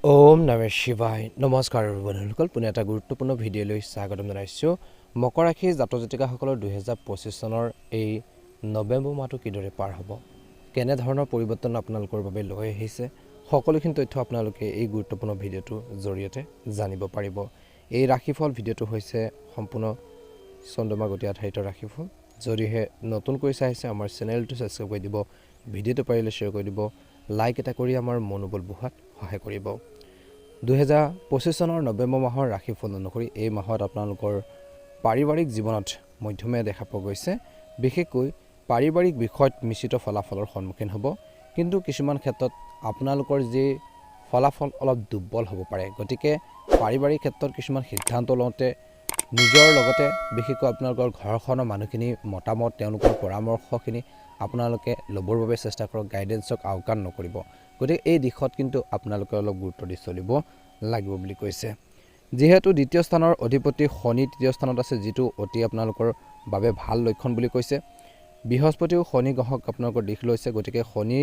ওম নমঃ শিৱায় নমস্কাৰ বন্ধুসকল পুনে এটা গুৰুত্বপূৰ্ণ ভিডিঅ'লৈ স্বাগতম জনাইছোঁ মকৰ ৰাশিৰ জাতক জাতিকাসকলৰ 2025 চনৰ এই নৱেম্বৰ মাহটো কিদৰে পাৰ হ'ব কেনে ধৰণৰ পৰিৱৰ্তন আপোনালোকৰ বাবে লৈ আহিছে সকলোখিনি তথ্য আপোনালোকে এই গুৰুত্বপূৰ্ণ ভিডিঅ'টোৰ জৰিয়তে জানিব পাৰিব এই ৰাশিফল ভিডিঅ'টো হৈছে সম্পূৰ্ণ চন্দ্ৰমা গতি আধাৰিত ৰাশিফল যদিহে নতুনকৈ চাইছে আমাৰ চেনেলটো সাবস্ক্ৰাইব কৰি দিব ভিডিঅ'টো পাৰিলে শ্বেয়াৰ কৰি দিব লাইক এটা কৰি আমাৰ মনোবল বঢ়াত সহায় কৰিব 2025 চনৰ নৱেম্বৰ মাহৰ ৰাশিফল অনুসৰি এই মাহত আপোনালোকৰ পাৰিবাৰিক জীৱনত মধ্যমে দেখা পোৱা গৈছে বিশেষকৈ পাৰিবাৰিক বিষয়ত মিশ্ৰিত ফলাফলৰ সন্মুখীন হ'ব কিন্তু কিছুমান ক্ষেত্ৰত আপোনালোকৰ যে ফলাফল অলপ দুৰ্বল হ'ব পাৰে গতিকে পাৰিবাৰিক ক্ষেত্ৰত কিছুমান সিদ্ধান্ত লওঁতে নিজৰ লগতে বিশেষকৈ আপোনালোকৰ ঘৰখনৰ মানুহখিনি মতামত তেওঁলোকৰ পৰামৰ্শখিনি আপোনালোকে ল'বৰ বাবে চেষ্টা কৰক গাইডেন্সক আওকাণ নকৰিব গতিকে এই দিশত কিন্তু আপোনালোকে অলপ গুৰুত্ব দি চলিব লাগিব বুলি কৈছে যেহেতু দ্বিতীয় স্থানৰ অধিপতি শনি তৃতীয় স্থানত আছে যেটো অতি আপোনালোকৰ বাবে ভাল লক্ষণ বুলি কৈছে বৃহস্পতিও শনি গ্ৰহক আপোনালোকৰ দিশ লৈছে গতিকে শনি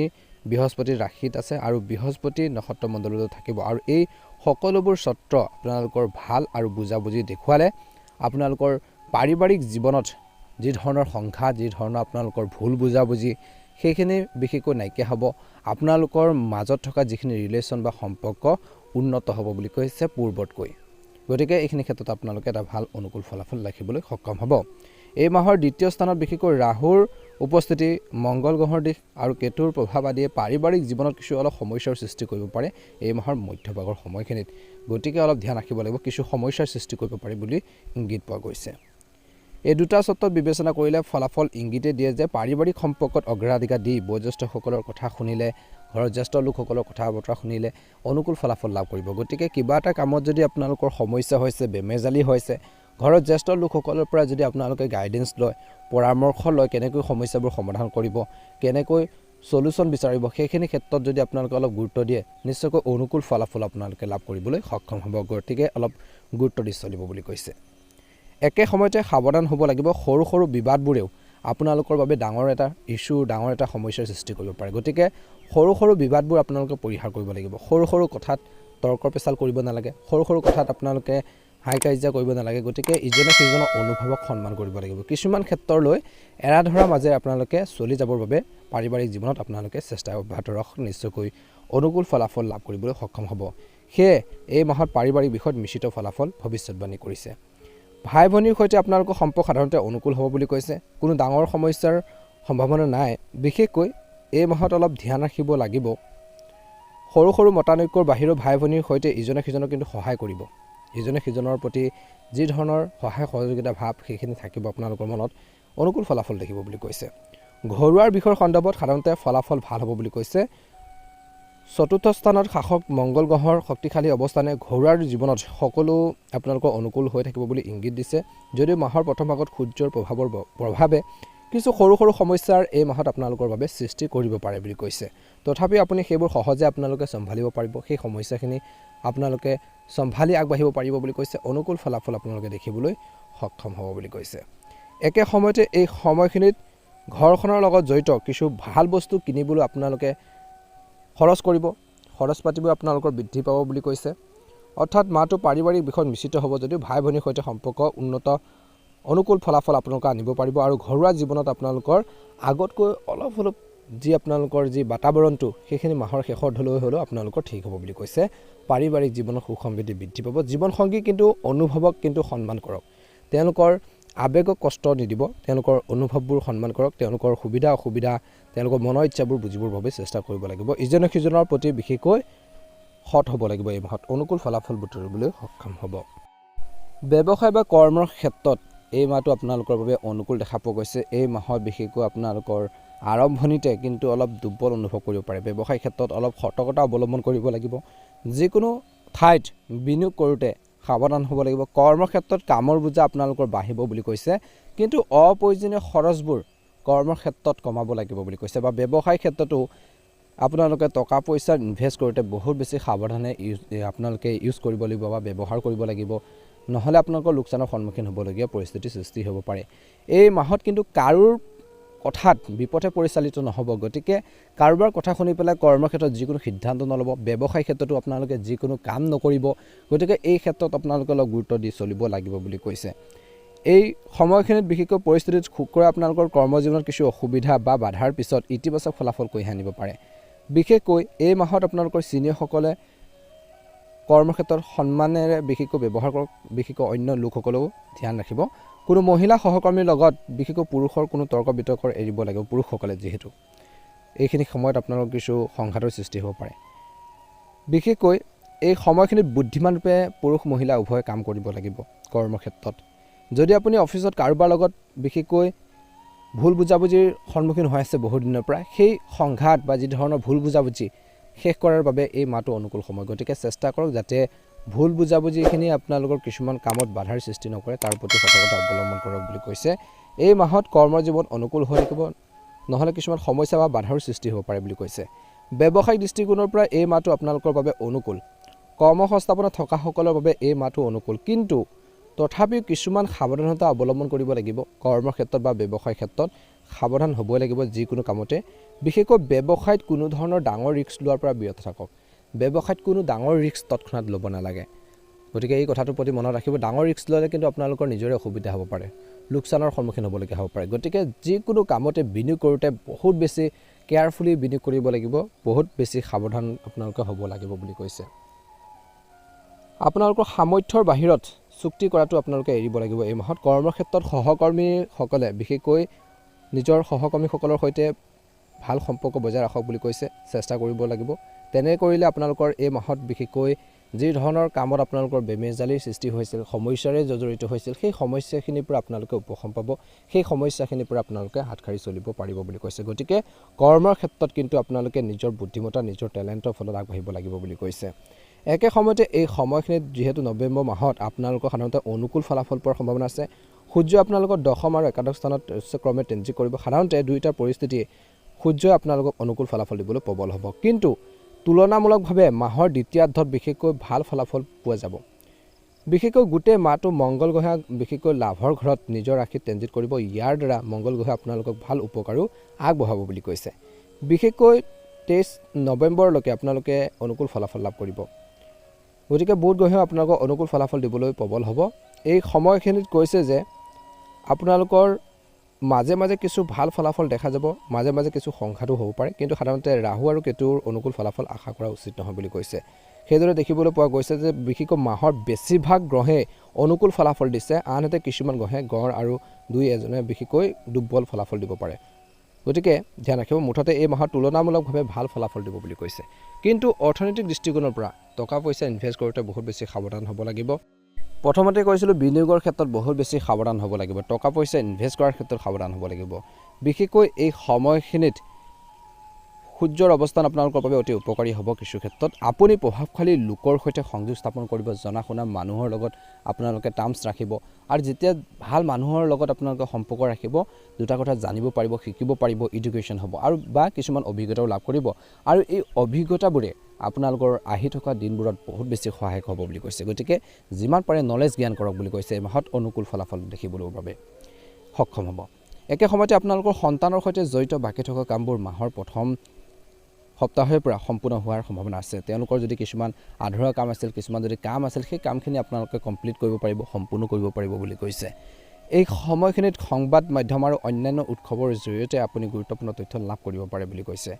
বৃহস্পতিৰ ৰাশিত আছে আৰু বৃহস্পতি নক্ষত্ৰ মণ্ডলতো থাকিব আৰু এই সকলোবোৰ সত্ৰ আপোনালোকৰ ভাল আৰু বুজাবুজি দেখুৱালে আপোনালোকৰ পাৰিবাৰিক জীৱনত যি ধৰণৰ সংঘাত যি ধৰণৰ আপোনালোকৰ ভুল বুজাবুজি সেইখিনি বিশেষকৈ নাইকিয়া হ'ব আপোনালোকৰ মাজত থকা যিখিনি ৰিলেশ্যন বা সম্পৰ্ক উন্নত হ'ব বুলি কৈছে পূৰ্বতকৈ গতিকে এইখিনি ক্ষেত্ৰত আপোনালোকে এটা ভাল অনুকূল ফলাফল ৰাখিবলৈ সক্ষম হ'ব এই মাহৰ দ্বিতীয় স্থানত বিশেষকৈ ৰাহুৰ উপস্থিতি মংগল গ্ৰহৰ দিশ আৰু কেতুৰ প্ৰভাৱ আদিয়ে পাৰিবাৰিক জীৱনত কিছু অলপ সমস্যাৰ সৃষ্টি কৰিব পাৰে এই মাহৰ মধ্যভাগৰ সময়খিনিত গতিকে অলপ ধ্যান ৰাখিব লাগিব কিছু সমস্যাৰ সৃষ্টি কৰিব পাৰে বুলি ইংগিত পোৱা গৈছে এই দুটা সত্ৰত বিবেচনা কৰিলে ফলাফল ইংগিতে দিয়ে যে পাৰিবাৰিক সম্পৰ্কত অগ্ৰাধিকাৰ দি বয়োজ্যেষ্ঠসকলৰ কথা শুনিলে ঘৰৰ জ্যেষ্ঠ লোকসকলৰ কথা বতৰা শুনিলে অনুকূল ফলাফল লাভ কৰিব গতিকে কিবা এটা কামত যদি আপোনালোকৰ সমস্যা হৈছে বেমেজালি হৈছে ঘৰৰ জ্যেষ্ঠ লোকসকলৰ পৰা যদি আপোনালোকে গাইডেন্স লয় পৰামৰ্শ লয় কেনেকৈ সমস্যাবোৰ সমাধান কৰিব কেনেকৈ সলিউশন বিচাৰিব সেইখিনি ক্ষেত্ৰত যদি আপোনালোকে অলপ গুৰুত্ব দিয়ে নিশ্চয়কৈ অনুকূল ফলাফল আপোনালোকে লাভ কৰিবলৈ সক্ষম হ'ব গতিকে অলপ গুৰুত্ব দি চলিব বুলি কৈছে একে সময়তে সাৱধান হ'ব লাগিব সৰু সৰু বিবাদবোৰেও আপোনালোকৰ বাবে ডাঙৰ এটা ইস্যু ডাঙৰ এটা সমস্যাৰ সৃষ্টি কৰিব পাৰে গতিকে সৰু সৰু বিবাদবোৰ আপোনালোকে পৰিহাৰ কৰিব লাগিব সৰু সৰু কথাত তৰ্ক পেচাল কৰিব নালাগে সৰু সৰু কথাত আপোনালোকে হাই কাজিয়া কৰিব নালাগে গতিকে ইজনে সিজনৰ অনুভৱক সন্মান কৰিব লাগিব কিছুমান ক্ষেত্ৰলৈ এৰা ধৰা মাজে আপোনালোকে চলি যাবৰ বাবে পাৰিবাৰিক জীৱনত আপোনালোকে চেষ্টা অব্যাহত ৰাখক নিশ্চয়কৈ অনুকূল ফলাফল লাভ কৰিবলৈ সক্ষম হ'ব সেয়ে এই মাহত পাৰিবাৰিক বিষয়ত মিশ্ৰিত ফলাফল ভৱিষ্যতবাণী কৰিছে ভাই ভনীৰ সৈতে আপোনালোকৰ সম্পৰ্ক সাধাৰণতে অনুকূল হ'ব বুলি কৈছে কোনো ডাঙৰ সমস্যাৰ সম্ভাৱনা নাই বিশেষকৈ এই মাহত অলপ ধ্যান ৰাখিব লাগিব সৰু সৰু মতানৈক্যৰ বাহিৰৰ ভাই ভনীৰ সৈতে ইজনে সিজনক কিন্তু সহায় কৰিব ইজনে সিজনৰ প্ৰতি যি ধৰণৰ সহায় সহযোগিতা ভাৱ সেইখিনি থাকিব আপোনালোকৰ মনত অনুকূল ফলাফল দেখিব বুলি কৈছে ঘৰুৱাৰ বিষয়ৰ সন্দৰ্ভত সাধাৰণতে ফলাফল ভাল হ'ব বুলি কৈছে চতুৰ্থ স্থানত শাসক মংগল গ্ৰহৰ শক্তিশালী অৱস্থানে ঘৰুৱাৰ জীৱনত সকলো আপোনালোকৰ অনুকূল হৈ থাকিব বুলি ইংগিত দিছে যদিও মাহৰ প্ৰথম ভাগত সূৰ্যৰ প্ৰভাৱে কিছু সৰু সৰু সমস্যাৰ এই মাহত আপোনালোকৰ বাবে সৃষ্টি কৰিব পাৰে বুলি কৈছে তথাপি আপুনি সেইবোৰ সহজে আপোনালোকে চম্ভালিব পাৰিব সেই সমস্যাখিনি আপোনালোকে চম্ভালি আগবাঢ়িব পাৰিব বুলি কৈছে অনুকূল ফলাফল আপোনালোকে দেখিবলৈ সক্ষম হ'ব বুলি কৈছে একে সময়তে এই সময়খিনিত ঘৰখনৰ লগত জড়িত কিছু ভাল বস্তু কিনিবলৈ আপোনালোকে খৰচ কৰিব খৰচ পাতিবোৰ আপোনালোকৰ বৃদ্ধি পাব বুলি কৈছে অৰ্থাৎ মাহটো পাৰিবাৰিক বিষয়ত মিশ্ৰিত হ'ব যদিও ভাই ভনীৰ সৈতে সম্পৰ্ক উন্নত অনুকূল ফলাফল আপোনালোকে আনিব পাৰিব আৰু ঘৰুৱা জীৱনত আপোনালোকৰ আগতকৈ অলপ যি আপোনালোকৰ যি বাতাবৰণটো সেইখিনি মাহৰ শেষৰ ধলৈ হ'লেও আপোনালোকৰ ঠিক হ'ব বুলি কৈছে পাৰিবাৰিক জীৱনৰ সুখ সমৃদ্ধি বৃদ্ধি পাব জীৱনসংগী কিন্তু অনুভৱক কিন্তু সন্মান কৰক তেওঁলোকৰ আবেগক কষ্ট নিদিব তেওঁলোকৰ অনুভৱবোৰ সন্মান কৰক তেওঁলোকৰ সুবিধা অসুবিধা তেওঁলোকৰ মনৰ ইচ্ছাবোৰ বুজিবৰ বাবে চেষ্টা কৰিব লাগিব ইজনে সিজনৰ প্ৰতি বিশেষকৈ সৎ হ'ব লাগিব এই মাহত অনুকূল ফলাফল বুটলিবলৈ সক্ষম হ'ব ব্যৱসায় বা কৰ্মৰ ক্ষেত্ৰত এই মাহটো আপোনালোকৰ বাবে অনুকূল দেখা পোৱা গৈছে এই মাহত বিশেষকৈ আপোনালোকৰ আৰম্ভণিতে কিন্তু অলপ দুৰ্বল অনুভৱ কৰিব পাৰে ব্যৱসায় ক্ষেত্ৰত অলপ সতৰ্কতা অৱলম্বন কৰিব লাগিব যিকোনো ঠাইত বিনিয়োগ কৰোঁতে সাৱধান হ'ব লাগিব কৰ্মৰ ক্ষেত্ৰত কামৰ বোজা আপোনালোকৰ বাঢ়িব বুলি কৈছে কিন্তু অপ্ৰয়োজনীয় খৰচবোৰ কৰ্মৰ ক্ষেত্ৰত কমাব লাগিব বুলি কৈছে বা ব্যৱসায় ক্ষেত্ৰতো আপোনালোকে টকা পইচা ইনভেষ্ট কৰোঁতে বহুত বেছি সাৱধানে আপোনালোকে ইউজ কৰিব লাগিব বা ব্যৱহাৰ কৰিব লাগিব নহ'লে আপোনালোকৰ লোকচানৰ সন্মুখীন হ'বলগীয়া পৰিস্থিতিৰ সৃষ্টি হ'ব পাৰে এই মাহত কিন্তু কাৰোৰ কথাত বিপথে পৰিচালিত নহ'ব। গতিকে কাৰোবাৰ কথা শুনি পেলাই কৰ্মক্ষেত্ৰত যিকোনো সিদ্ধান্ত নল'ব, ব্যৱসায় ক্ষেত্ৰতো আপোনালোকে যিকোনো কাম নকৰিব। গতিকে এই ক্ষেত্ৰত আপোনালোকে অলপ গুৰুত্ব দি চলিব লাগিব বুলি কৈছে। এই সময়খিনিত বিশেষকৈ পৰিস্থিতিত শুক্ৰই আপোনালোকৰ কৰ্মজীৱনত কিছু অসুবিধা বা বাধাৰ পিছত ইতিবাচক ফলাফল কঢ়িয়াই আনিব পাৰে। বিশেষকৈ এই মাহত আপোনালোকৰ ছিনিয়ৰসকলে কৰ্মক্ষেত্ৰত সন্মানেৰে বিশেষকৈ ব্যৱহাৰ কৰক। বিশেষকৈ অন্য লোকসকলেও ধ্যান ৰাখিব। কোনো মহিলা সহকৰ্মীৰ লগত বিশেষকৈ পুৰুষৰ কোনো তৰ্ক বিতৰ্ক এৰিব লাগিব। পুৰুষসকলে যিহেতু এইখিনি সময়ত আপোনালোকৰ কিছু সংঘাতৰ সৃষ্টি হ'ব পাৰে। বিশেষকৈ এই সময়খিনিত বুদ্ধিমানৰূপে পুৰুষ মহিলা উভয়ে কাম কৰিব লাগিব কৰ্মক্ষেত্ৰত। যদি আপুনি অফিচত কাৰোবাৰ লগত বিশেষকৈ ভুল বুজাবুজিৰ সন্মুখীন হৈ আছে বহুদিনৰ পৰা, সেই সংঘাত বা যি ধৰণৰ ভুল বুজাবুজি শেষ কৰাৰ বাবে এই মাহটো অনুকূল সময়। গতিকে চেষ্টা কৰক যাতে ভুল বুজাবুজিখিনি আপোনালোকৰ কিছুমান কামত বাধাৰ সৃষ্টি নকৰে, তাৰ প্ৰতি সতৰ্কতা অৱলম্বন কৰক বুলি কৈছে। এই মাহত কৰ্মজীৱন অনুকূল হৈ থাকিব, নহ'লে কিছুমান সমস্যা বা বাধাৰ সৃষ্টি হ'ব পাৰে বুলি কৈছে। ব্যৱসায়িক দৃষ্টিকোণৰ পৰা এই মাহটো আপোনালোকৰ বাবে অনুকূল। কৰ্মসংস্থাপনত থকাসকলৰ বাবে এই মাহটো অনুকূল, কিন্তু তথাপিও কিছুমান সাৱধানতা অৱলম্বন কৰিব লাগিব। কৰ্মক্ষেত্ৰত বা ব্যৱসায় ক্ষেত্ৰত সাৱধান হ'বই লাগিব যিকোনো কামতে। বিশেষকৈ ব্যৱসায়ত কোনো ধৰণৰ ডাঙৰ ৰিস্ক লোৱাৰ পৰা বিৰত থাকক। ব্যৱসায়ত কোনো ডাঙৰ ৰিস্ক তৎক্ষণাত ল'ব নালাগে। গতিকে এই কথাটোৰ প্ৰতি মনত ৰাখিব। ডাঙৰ ৰিস্ক ল'লে কিন্তু আপোনালোকৰ নিজৰে অসুবিধা হ'ব পাৰে, লোকচানৰ সন্মুখীন হ'বলগীয়া হ'ব পাৰে। গতিকে যিকোনো কামতে বিনিয়োগ কৰোঁতে বহুত বেছি কেয়াৰফুলি বিনিয়োগ কৰিব লাগিব, বহুত বেছি সাৱধান আপোনালোকে হ'ব লাগিব বুলি কৈছে। আপোনালোকৰ সামৰ্থ্যৰ বাহিৰত চুক্তি কৰাটো আপোনালোকে এৰিব লাগিব এই মাহত। কৰ্মক্ষেত্ৰত সহকৰ্মীসকলে বিশেষকৈ নিজৰ সহকৰ্মীসকলৰ সৈতে ভাল সম্পৰ্ক বজাই ৰাখক বুলি কৈছে। চেষ্টা কৰিব লাগিব। তেনে কৰিলে আপোনালোকৰ এই মাহত বিশেষকৈ যি ধৰণৰ কামত আপোনালোকৰ বেমেজালিৰ সৃষ্টি হৈছিল, সমস্যাৰে জড়িত হৈছিল, সেই সমস্যাখিনিৰ পৰা আপোনালোকে উপশম পাব। সেই সমস্যাখিনিৰ পৰা আপোনালোকে হাত সাৰি চলিব পাৰিব বুলি কৈছে। গতিকে কৰ্মৰ ক্ষেত্ৰত কিন্তু আপোনালোকে নিজৰ বুদ্ধিমত্তা, নিজৰ টেলেণ্টৰ ফলত আগবাঢ়িব লাগিব বুলি কৈছে। একে সময়তে এই সময়খিনিত যিহেতু নৱেম্বৰ মাহত আপোনালোকৰ সাধাৰণতে অনুকূল ফলাফল পোৱাৰ সম্ভাৱনা আছে। সূৰ্য আপোনালোকৰ দশম আৰু একাদশ স্থানত ক্ৰমে ট্ৰেনজিট কৰিব। সাধাৰণতে দুয়োটা পৰিস্থিতিয়ে সূৰ্যই আপোনালোকক অনুকূল ফলাফল দিবলৈ প্ৰবল হ'ব, কিন্তু তুলনামূলকভাৱে মাহৰ দ্বিতীয়াৰ্ধত বিশেষকৈ ভাল ফলাফল পোৱা যাব। বিশেষকৈ গোটেই মাহটো মংগল গ্ৰহে বিশেষকৈ লাভৰ ঘৰত নিজৰ ৰাশিত ট্ৰেনজিট কৰিব। ইয়াৰ দ্বাৰা মংগল গ্ৰহে আপোনালোকক ভাল উপকাৰো আগবঢ়াব বুলি কৈছে। বিশেষকৈ 23 নৱেম্বৰলৈকে আপোনালোকে অনুকূল ফলাফল লাভ কৰিব। গতিকে বুধ গ্ৰহেও আপোনালোকক অনুকূল ফলাফল দিবলৈ প্ৰবল হ'ব। এই সময়খিনিত কৈছে যে আপোনালোকৰ মাজে মাজে কিছু ভাল ফলাফল দেখা যাব, মাজে মাজে কিছু সংঘাতো হ'ব পাৰে, কিন্তু সাধাৰণতে ৰাহু আৰু কেতুৰ অনুকূল ফলাফল আশা কৰা উচিত নহয় বুলি কৈছে। সেইদৰে দেখিবলৈ পোৱা গৈছে যে বিশেষকৈ মাহৰ বেছিভাগ গ্ৰহে অনুকূল ফলাফল দিছে, আনহাতে কিছুমান গ্ৰহে গড় আৰু দুই এজনে বিশেষকৈ দুৰ্বল ফলাফল দিব পাৰে। গতিকে ধ্যান ৰাখিব। মুঠতে এই মাহত তুলনামূলকভাৱে ভাল ফলাফল দিব বুলি কৈছে, কিন্তু অৰ্থনৈতিক দৃষ্টিকোণৰ পৰা টকা পইচা ইনভেষ্ট কৰোঁতে বহুত বেছি সাৱধান হ'ব লাগিব। প্ৰথমতে কৈছিলোঁ বিনিয়োগৰ ক্ষেত্ৰত বহুত বেছি সাৱধান হ'ব লাগিব, টকা পইচা ইনভেষ্ট কৰাৰ ক্ষেত্ৰত সাৱধান হ'ব লাগিব। বিশেষকৈ এই সময়খিনিত সূৰ্যৰ অৱস্থান আপোনালোকৰ বাবে অতি উপকাৰী হ'ব। কিছু ক্ষেত্ৰত আপুনি প্ৰভাৱশালী লোকৰ সৈতে সংযোগ স্থাপন কৰিব, জনা শুনা মানুহৰ লগত আপোনালোকে টাৰ্মছ ৰাখিব, আৰু যেতিয়া ভাল মানুহৰ লগত আপোনালোকে সম্পৰ্ক ৰাখিব, দুটা কথা জানিব পাৰিব, শিকিব পাৰিব, এডুকেশ্যন হ'ব আৰু বা কিছুমান অভিজ্ঞতাও লাভ কৰিব, আৰু এই অভিজ্ঞতাবোৰে আপোনালোকৰ আহি থকা দিনবোৰত বহুত বেছি সহায়ক হ'ব বুলি কৈছে। গতিকে যিমান পাৰে নলেজ জ্ঞান কৰক বুলি কৈছে। এই মাহত অনুকূল ফলাফল দেখিবলৈ বাবে সক্ষম হ'ব। একে সময়তে আপোনালোকৰ সন্তানৰ সৈতে জড়িত বাকী থকা কামবোৰ মাহৰ প্ৰথম সপ্তাহৰ পৰা সম্পূৰ্ণ হোৱাৰ সম্ভাৱনা আছে। তেওঁলোকৰ যদি কিছুমান আধৰুৱা কাম আছিল, কিছুমান যদি কাম আছিল, সেই কামখিনি আপোনালোকে কমপ্লিট কৰিব পাৰিব, সম্পূৰ্ণ কৰিব পাৰিব বুলি কৈছে। এই সময়খিনিত সংবাদ মাধ্যম আৰু অন্যান্য উৎসৱৰ জৰিয়তে আপুনি গুৰুত্বপূৰ্ণ তথ্য লাভ কৰিব পাৰে বুলি কৈছে।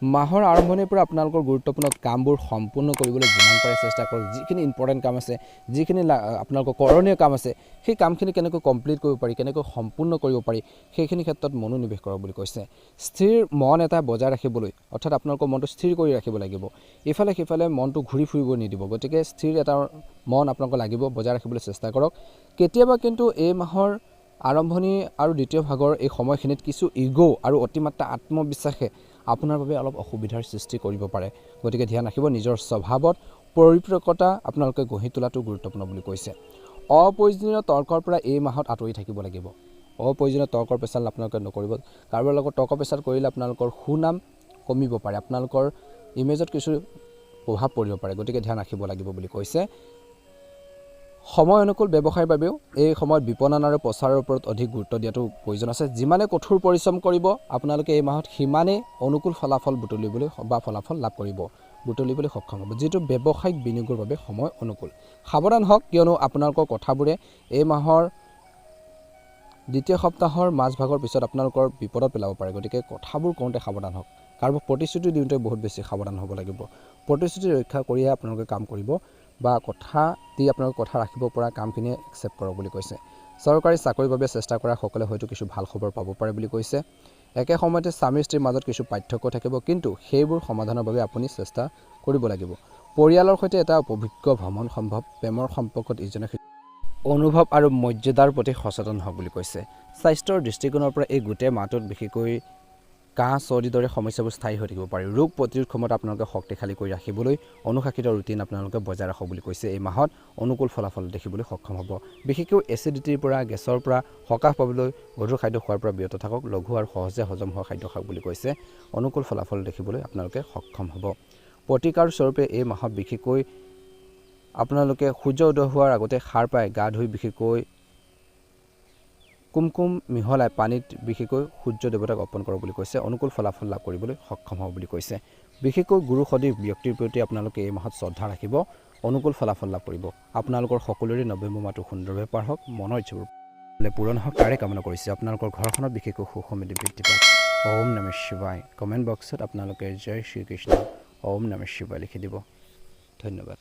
মাহৰ আৰম্ভণিৰ পৰা আপোনালোকৰ গুৰুত্বপূৰ্ণ কামবোৰ সম্পূৰ্ণ কৰিবলৈ যিমান পাৰে চেষ্টা কৰক। যিখিনি ইম্পৰ্টেণ্ট কাম আছে, যিখিনি আপোনালোকৰ কৰণীয় কাম আছে, সেই কামখিনি কেনেকৈ কমপ্লিট কৰিব পাৰি, কেনেকৈ সম্পূৰ্ণ কৰিব পাৰি, সেইখিনি ক্ষেত্ৰত মনোনিৱেশ কৰক বুলি কৈছে। স্থিৰ মন এটা বজাই ৰাখিবলৈ, অৰ্থাৎ আপোনালোকৰ মনটো স্থিৰ কৰি ৰাখিব লাগিব। ইফালে সিফালে মনটো ঘূৰি ফুৰিব নিদিব। গতিকে স্থিৰ এটা মন আপোনালোকৰ লাগিব, বজাই ৰাখিবলৈ চেষ্টা কৰক। কেতিয়াবা কিন্তু এই মাহৰ আৰম্ভণি আৰু দ্বিতীয় ভাগৰ এই সময়খিনিত কিছু ইগ' আৰু অতিমাত্ৰা আত্মবিশ্বাসে আপোনাৰ বাবে অলপ অসুবিধাৰ সৃষ্টি কৰিব পাৰে। গতিকে ধ্যান ৰাখিব। নিজৰ স্বভাৱত পৰিপক্কতা আপোনালোকে গঢ়ি তোলাটো গুৰুত্বপূৰ্ণ বুলি কৈছে। অপ্ৰয়োজনীয় তৰ্কৰ পৰা এই মাহত আঁতৰি থাকিব লাগিব। অপ্ৰয়োজনীয় তৰ্কৰ পেচাল আপোনালোকে নকৰিব। কাৰোবাৰ লগত তৰ্ক পেচাল কৰিলে আপোনালোকৰ সুনাম কমিব পাৰে, আপোনালোকৰ ইমেজত কিছু প্ৰভাৱ পৰিব পাৰে। গতিকে ধ্যান ৰাখিব লাগিব বুলি কৈছে। সময় অনুকূল ব্যৱসায়ৰ বাবেও এই সময়ত বিপণন আৰু প্ৰচাৰৰ ওপৰত অধিক গুৰুত্ব দিয়াটো প্ৰয়োজন আছে। যিমানে কঠোৰ পৰিশ্ৰম কৰিব আপোনালোকে এই মাহত সিমানেই অনুকূল ফলাফল বুটলিবলৈ বা ফলাফল লাভ বুটলিবলৈ সক্ষম হ'ব, যিটো ব্যৱসায়িক বিনিয়োগৰ বাবে সময় অনুকূল। সাৱধান হওক, কিয়নো আপোনালোকৰ কথাবোৰে এই মাহৰ দ্বিতীয় সপ্তাহৰ মাজভাগৰ পিছত আপোনালোকৰ বিপদত পেলাব পাৰে। গতিকে কথাবোৰ কওঁতে সাৱধান হওক, কাৰোবাক প্ৰতিশ্ৰুতি দিওঁতে বহুত বেছি সাৱধান হ'ব লাগিব। প্ৰতিশ্ৰুতি ৰক্ষা কৰিয়ে আপোনালোকে কাম কৰিব বা কথা দি আপোনালোকে কথা ৰাখিব পৰা কামখিনি একচেপ্ট কৰক বুলি কৈছে। চৰকাৰী চাকৰিৰ বাবে চেষ্টা কৰা সকলে হয়তো কিছু ভাল খবৰ পাব পাৰে বুলি কৈছে। একে সময়তে স্বামী স্ত্ৰীৰ মাজত কিছু পাৰ্থক্য থাকিব, কিন্তু সেইবোৰ সমাধানৰ বাবে আপুনি চেষ্টা কৰিব লাগিব। পৰিয়ালৰ সৈতে এটা উপভোগ্য ভ্ৰমণ সম্ভৱ। প্ৰেমৰ সম্পৰ্কত ইজনে অনুভৱ আৰু মৰ্যাদাৰ প্ৰতি সচেতন হওক বুলি কৈছে। স্বাস্থ্যৰ দৃষ্টিকোণৰ পৰা এই গোটেই মাহটোত বিশেষকৈ কাহ চৰ্দিৰ দৰে সমস্যাবোৰ স্থায়ী হৈ থাকিব পাৰে। ৰোগ প্ৰতিৰোধ ক্ষমতা আপোনালোকে শক্তিশালী কৰি ৰাখিবলৈ অনুশাসিত ৰুটিন আপোনালোকে বজাই ৰাখক বুলি কৈছে। এই মাহত অনুকূল ফলাফল দেখিবলৈ সক্ষম হ'ব। বিশেষকৈ এচিডিটিৰ পৰা, গেছৰ পৰা সকাহ পাবলৈ গধুৰ খাদ্য খোৱাৰ পৰা বিৰত থাকক। লঘু আৰু সহজে হজম হোৱা খাদ্য খাওক বুলি কৈছে। অনুকূল ফলাফল দেখিবলৈ আপোনালোকে সক্ষম হ'ব। প্ৰতিকাৰ স্বৰূপে এই মাহত বিশেষকৈ আপোনালোকে সূৰ্য উদয় হোৱাৰ আগতে সাৰ পাই গা ধুই বিশেষকৈ কুমকুম মিহলাই পানীত বিশেষকৈ সূৰ্য দেৱতাক অৰ্পণ কৰক বুলি কৈছে। অনুকূল ফলাফল লাভ কৰিবলৈ সক্ষম হ'ব বুলি কৈছে। বিশেষকৈ গুৰু সদৃশ ব্যক্তিৰ প্ৰতি আপোনালোকে এই মাহত শ্ৰদ্ধা ৰাখিব, অনুকূল ফলাফল লাভ কৰিব। আপোনালোকৰ সকলোৰে নৱেম্বৰ মাহটো সুন্দৰভাৱে পাৰ হওক, মনৰ ইচ্ছাবোৰ পূৰণ হওক তাৰে কামনা কৰিছে। আপোনালোকৰ ঘৰখনত বিশেষকৈ সুখ সমৃদ্ধি বৃদ্ধি পাওক। ওম নমঃ শিৱায়। কমেণ্ট বক্সত আপোনালোকে জয় শ্ৰীকৃষ্ণ ওম নমঃ শিৱায় লিখি দিব। ধন্যবাদ।